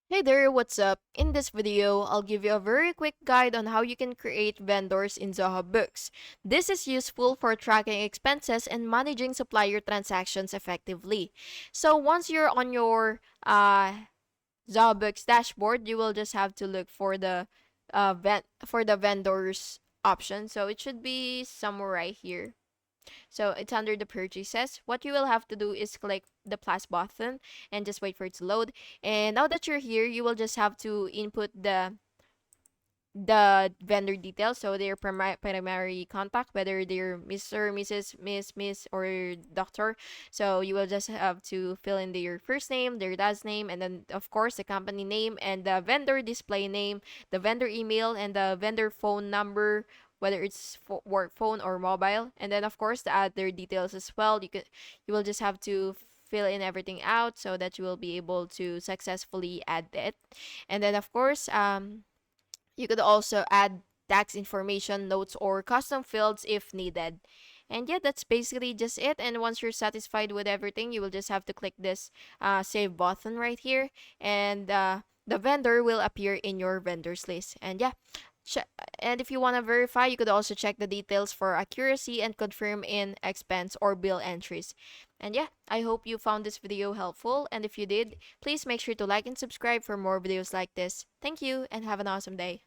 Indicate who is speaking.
Speaker 1: Hey there, what's up? In this video, I'll give you a very quick guide on how you can create vendors in Zoho Books. This is useful for tracking expenses and managing supplier transactions effectively. So once you're on your Zoho Books dashboard, you will just have to look for the vendors option. So it should be somewhere right here. So it's under the purchases. What you will have to do is click the plus button and just wait for it to load. And now that you're here, you will just have to input the vendor details, so their primary contact, whether they're Mr., Mrs., Miss, or doctor. So you will just have to fill in their first name, their last name, and then of course the company name and the vendor display name, the vendor email, and the vendor phone number, whether it's work phone or mobile. And then of course the other details as well. You will just have to fill in everything out so that you will be able to successfully add it. And then of course you could also add tax information, notes, or custom fields if needed. And yeah, that's basically just it. And once you're satisfied with everything, you will just have to click this save button right here, and the vendor will appear in your vendors list. And yeah, and if you want to verify, you could also check the details for accuracy and confirm in expense or bill entries. And yeah, I hope you found this video helpful. And if you did, please make sure to like and subscribe for more videos like this. Thank you and have an awesome day.